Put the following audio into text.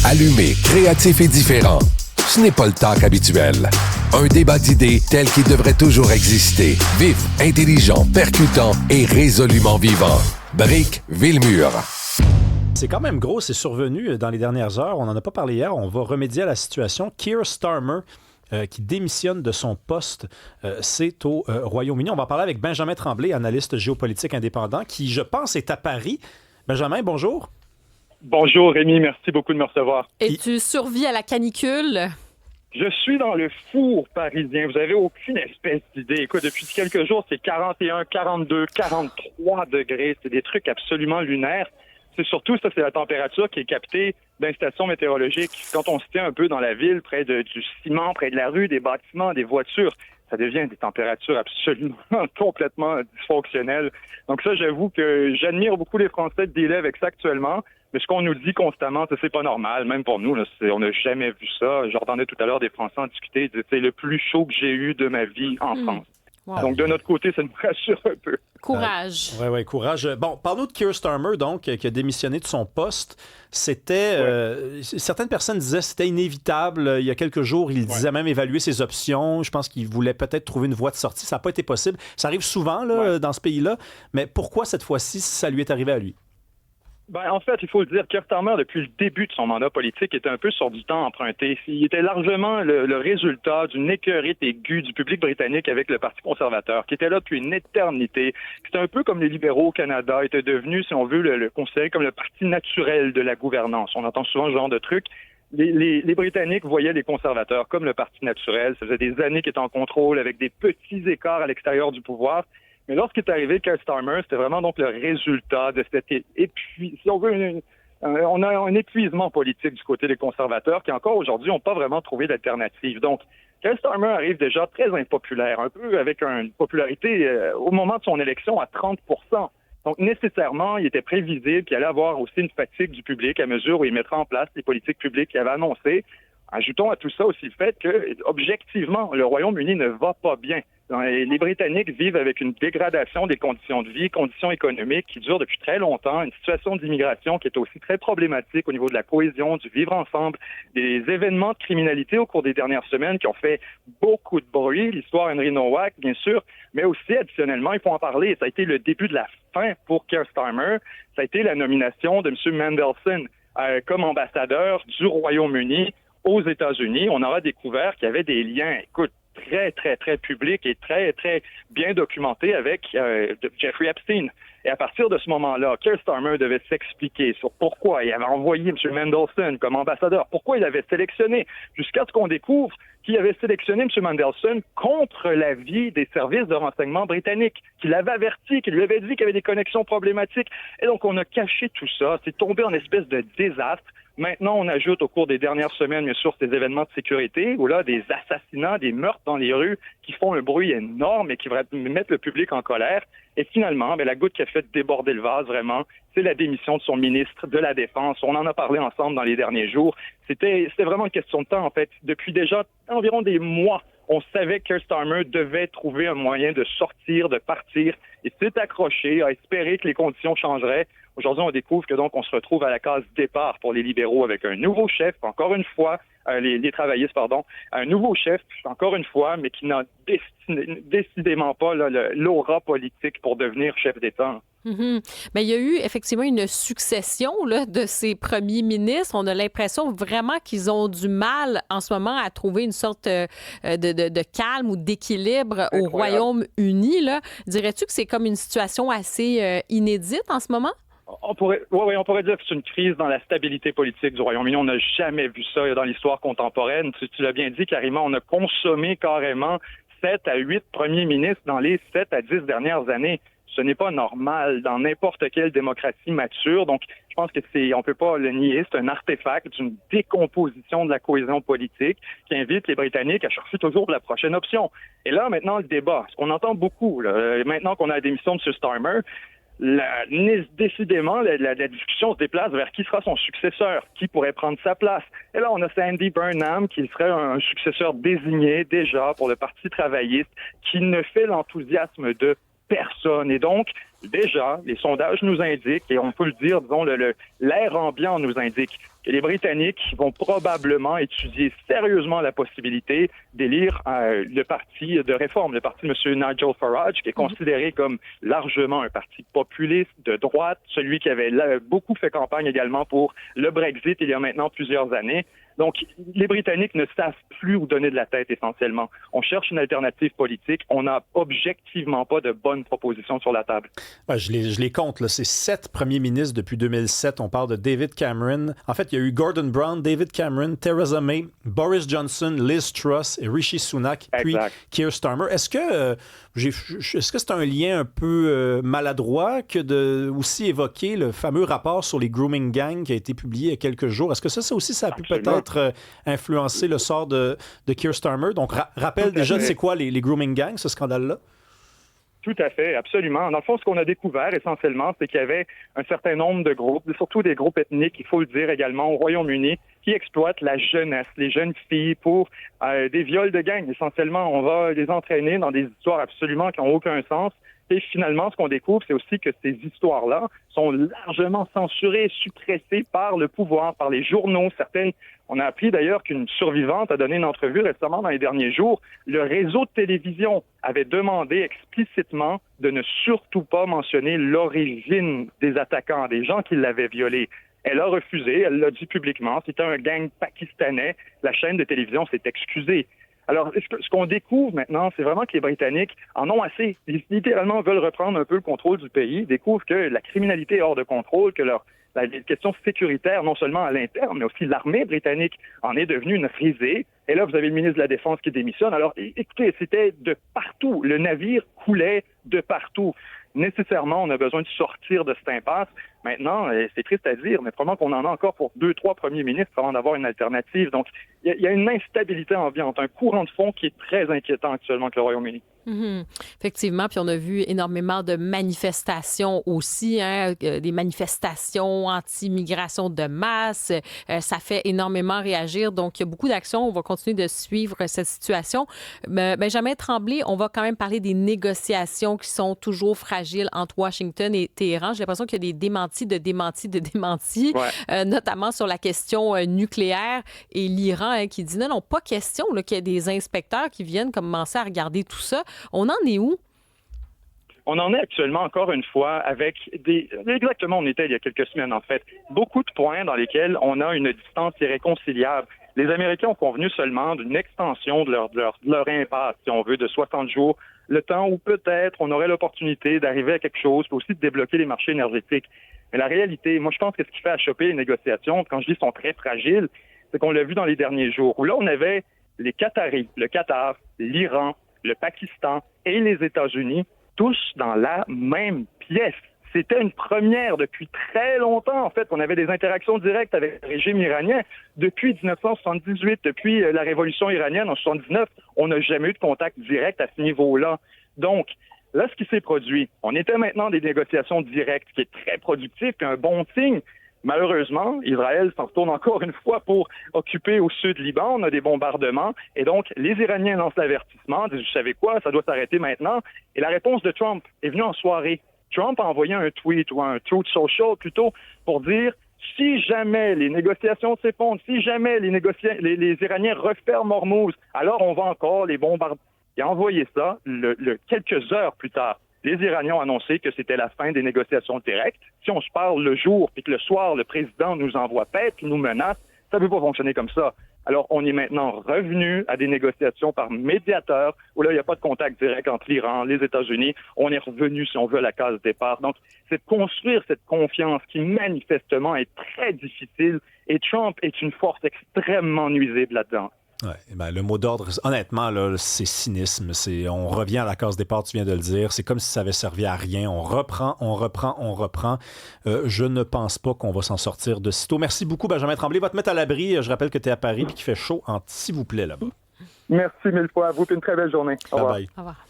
Allumé, créatif et différent. Ce n'est pas le talk habituel. Un débat d'idées tel qu'il devrait toujours exister. Vif, intelligent, percutant et résolument vivant. Brick Villemur. C'est quand même gros, c'est survenu dans les dernières heures. On n'en a pas parlé hier. On va remédier à la situation. Keir Starmer, qui démissionne de son poste, c'est au Royaume-Uni. On va parler avec Benjamin Tremblay, analyste géopolitique indépendant, qui, je pense, est à Paris. Benjamin, bonjour. Bonjour Rémi, merci beaucoup de me recevoir. Et tu survis à la canicule? Je suis dans le four parisien. Vous avez aucune espèce d'idée. Écoute, depuis quelques jours, c'est 41, 42, 43 degrés. C'est des trucs absolument lunaires. C'est surtout, ça, c'est la température qui est captée dans les stations météorologiques. Quand on se tient un peu dans la ville, près du ciment, près de la rue, des bâtiments, des voitures, ça devient des températures absolument complètement dysfonctionnelles. Donc ça, j'avoue que j'admire beaucoup les Français de dealer avec ça actuellement. Mais ce qu'on nous dit constamment, c'est pas normal. Même pour nous, là, on n'a jamais vu ça. J'entendais tout à l'heure des Français en discuter. C'est le plus chaud que j'ai eu de ma vie en France. Wow. Donc, de notre côté, ça nous rassure un peu. Courage. Oui, courage. Bon, parlons de Keir Starmer, donc, qui a démissionné de son poste. C'était... certaines personnes disaient que c'était inévitable. Il y a quelques jours, il disait même évaluer ses options. Je pense qu'il voulait peut-être trouver une voie de sortie. Ça n'a pas été possible. Ça arrive souvent là, dans ce pays-là. Mais pourquoi cette fois-ci, ça lui est arrivé à lui? Ben, en fait, il faut le dire, Keir Starmer, depuis le début de son mandat politique, était un peu sur du temps emprunté. Il était largement le résultat d'une écœurite aiguë du public britannique avec le Parti conservateur, qui était là depuis une éternité. C'était un peu comme les libéraux au Canada étaient devenus, si on veut, le considérer comme le parti naturel de la gouvernance. On entend souvent ce genre de truc. Les Britanniques voyaient les conservateurs comme le parti naturel. Ça faisait des années qu'ils étaient en contrôle avec des petits écarts à l'extérieur du pouvoir. Mais lorsqu'il est arrivé Keir Starmer, c'était vraiment donc le résultat de cet si on veut, on a un épuisement politique du côté des conservateurs qui encore aujourd'hui n'ont pas vraiment trouvé d'alternative. Donc, Keir Starmer arrive déjà très impopulaire, un peu avec une popularité au moment de son élection à 30%. Donc, nécessairement, il était prévisible qu'il allait avoir aussi une fatigue du public à mesure où il mettra en place les politiques publiques qu'il avait annoncées. Ajoutons à tout ça aussi le fait que, objectivement, le Royaume-Uni ne va pas bien. Les Britanniques vivent avec une dégradation des conditions de vie, conditions économiques qui durent depuis très longtemps, une situation d'immigration qui est aussi très problématique au niveau de la cohésion, du vivre ensemble, des événements de criminalité au cours des dernières semaines qui ont fait beaucoup de bruit, l'histoire Henry Nowak, bien sûr, mais aussi additionnellement, il faut en parler, ça a été le début de la fin pour Keir Starmer, ça a été la nomination de M. Mandelson comme ambassadeur du Royaume-Uni aux États-Unis. On aura découvert qu'il y avait des liens, écoute, très, très, très public et très, très bien documenté avec Jeffrey Epstein. Et à partir de ce moment-là, Keir Starmer devait s'expliquer sur pourquoi il avait envoyé M. Mandelson comme ambassadeur, pourquoi il avait sélectionné, jusqu'à ce qu'on découvre qu'il avait sélectionné M. Mandelson contre l'avis des services de renseignement britanniques, qu'il avait averti, qu'il lui avait dit qu'il y avait des connexions problématiques. Et donc, on a caché tout ça. C'est tombé en espèce de désastre. Maintenant, on ajoute au cours des dernières semaines, bien sûr, ces événements de sécurité, où là, des assassinats, des meurtres dans les rues qui font un bruit énorme et qui vont mettre le public en colère. Et finalement, la goutte qui a fait déborder le vase, vraiment, c'est la démission de son ministre de la Défense. On en a parlé ensemble dans les derniers jours. C'était vraiment une question de temps, en fait. Depuis déjà environ des mois, on savait que Keir Starmer devait trouver un moyen de sortir, de partir. Il s'est accroché, a espéré que les conditions changeraient. Aujourd'hui, on découvre que donc on se retrouve à la case départ pour les libéraux avec un nouveau chef, encore une fois, les travaillistes, pardon, un nouveau chef, encore une fois, mais qui n'a décidément pas l'aura politique pour devenir chef d'État. Mm-hmm. Mais il y a eu effectivement une succession là, de ces premiers ministres. On a l'impression vraiment qu'ils ont du mal en ce moment à trouver une sorte de calme ou d'équilibre au Royaume-Uni. Là. Dirais-tu que c'est comme une situation assez inédite en ce moment? On pourrait dire que c'est une crise dans la stabilité politique du Royaume-Uni. On n'a jamais vu ça dans l'histoire contemporaine. Tu l'as bien dit, Karima, on a consommé carrément 7 à 8 premiers ministres dans les 7 à 10 dernières années. Ce n'est pas normal dans n'importe quelle démocratie mature. Donc, je pense que on peut pas le nier. C'est un artefact d'une décomposition de la cohésion politique qui invite les Britanniques à chercher toujours la prochaine option. Et là, maintenant, le débat. Ce qu'on entend beaucoup, là, maintenant qu'on a la démission de M. Starmer, décidément, la discussion se déplace vers qui sera son successeur, qui pourrait prendre sa place. Et là, on a Andy Burnham, qui serait un successeur désigné déjà pour le Parti travailliste, qui ne fait l'enthousiasme de personne. Et donc, déjà, les sondages nous indiquent, et on peut le dire, disons, l'air ambiant nous indique que les Britanniques vont probablement étudier sérieusement la possibilité d'élire le parti de réforme, le parti de M. Nigel Farage, qui est considéré comme largement un parti populiste, de droite, celui qui avait beaucoup fait campagne également pour le Brexit il y a maintenant plusieurs années. Donc, les Britanniques ne savent plus où donner de la tête essentiellement. On cherche une alternative politique. On n'a objectivement pas de bonnes propositions sur la table. Ouais, je les compte, là. C'est 7 premiers ministres depuis 2007. On parle de David Cameron. En fait, il y a eu Gordon Brown, David Cameron, Theresa May, Boris Johnson, Liz Truss et Rishi Sunak, puis Keir Starmer. Est-ce que c'est un lien un peu maladroit que de aussi évoquer le fameux rapport sur les grooming gangs qui a été publié il y a quelques jours? Est-ce que ça aussi, ça a pu peut-être influencer le sort de Keir Starmer? Donc, rappelle déjà, c'est quoi les grooming gangs, ce scandale-là? Tout à fait, absolument. Dans le fond, ce qu'on a découvert essentiellement, c'est qu'il y avait un certain nombre de groupes, surtout des groupes ethniques, il faut le dire également, au Royaume-Uni, qui exploitent la jeunesse, les jeunes filles pour des viols de gang. Essentiellement, on va les entraîner dans des histoires absolument qui n'ont aucun sens. Et finalement, ce qu'on découvre, c'est aussi que ces histoires-là sont largement censurées, suppressées par le pouvoir, par les journaux. Certaines, on a appris d'ailleurs qu'une survivante a donné une entrevue récemment dans les derniers jours. Le réseau de télévision avait demandé explicitement de ne surtout pas mentionner l'origine des attaquants, des gens qui l'avaient violée. Elle a refusé, elle l'a dit publiquement, c'était un gang pakistanais. La chaîne de télévision s'est excusée. Alors, ce qu'on découvre maintenant, c'est vraiment que les Britanniques en ont assez. Ils littéralement veulent reprendre un peu le contrôle du pays, ils découvrent que la criminalité est hors de contrôle, que les questions sécuritaires, non seulement à l'interne, mais aussi l'armée britannique en est devenue une risée. Et là, vous avez le ministre de la Défense qui démissionne. Alors, écoutez, c'était de partout. Le navire coulait de partout. Nécessairement, on a besoin de sortir de cette impasse. Maintenant, c'est triste à dire, mais probablement qu'on en a encore pour 2-3 premiers ministres avant d'avoir une alternative. Donc, il y a une instabilité ambiante, un courant de fond qui est très inquiétant actuellement avec le Royaume-Uni. Mm-hmm. Effectivement, puis on a vu énormément de manifestations aussi, des manifestations anti-migration de masse. Ça fait énormément réagir. Donc, il y a beaucoup d'actions. On va continuer de suivre cette situation. Benjamin Tremblay, on va quand même parler des négociations qui sont toujours fragiles entre Washington et Téhéran. J'ai l'impression qu'il y a des démentis, notamment sur la question nucléaire et l'Iran qui dit non, pas question qu'il y ait des inspecteurs qui viennent commencer à regarder tout ça. On en est où? On en est actuellement, encore une fois, avec exactement, on était il y a quelques semaines, en fait, beaucoup de points dans lesquels on a une distance irréconciliable. Les Américains ont convenu seulement d'une extension de leur impasse, si on veut, de 60 jours, le temps où peut-être on aurait l'opportunité d'arriver à quelque chose, puis aussi de débloquer les marchés énergétiques. Mais la réalité, moi, je pense que ce qui fait achoper les négociations, quand je dis sont très fragiles, c'est qu'on l'a vu dans les derniers jours, où là, on avait les Qataris, le Qatar, l'Iran, le Pakistan et les États-Unis, tous dans la même pièce. C'était une première depuis très longtemps, en fait, qu'on avait des interactions directes avec le régime iranien. Depuis 1978, depuis la révolution iranienne en 79, on n'a jamais eu de contact direct à ce niveau-là. Donc, là, ce qui s'est produit, on était maintenant des négociations directes, ce qui est très productif et un bon signe. Malheureusement, Israël s'en retourne encore une fois pour occuper au sud Liban. On a des bombardements. Et donc, les Iraniens lancent l'avertissement, disent, vous savez quoi, ça doit s'arrêter maintenant. Et la réponse de Trump est venue en soirée. Trump a envoyé un tweet ou un Truth Social plutôt pour dire, si jamais les négociations s'effondrent, si jamais les Iraniens referment Hormuz, alors on va encore les bombarder. Il a envoyé ça quelques heures plus tard. Les Iraniens ont annoncé que c'était la fin des négociations directes. Si on se parle le jour et que le soir, le président nous envoie paix et nous menace, ça ne peut pas fonctionner comme ça. Alors, on est maintenant revenu à des négociations par médiateur, où là, il n'y a pas de contact direct entre l'Iran, les États-Unis. On est revenu, si on veut, à la case départ. Donc, c'est de construire cette confiance qui, manifestement, est très difficile. Et Trump est une force extrêmement nuisible là-dedans. Ouais, le mot d'ordre, honnêtement, là, c'est cynisme. On revient à la case départ, tu viens de le dire. C'est comme si ça avait servi à rien. On reprend. Je ne pense pas qu'on va s'en sortir de sitôt. Merci beaucoup, Benjamin Tremblay. Va te mettre à l'abri. Je rappelle que tu es à Paris et qu'il fait chaud, s'il vous plaît, là-bas. Merci mille fois à vous. Puis une très belle journée. Au revoir. Bye. Au revoir.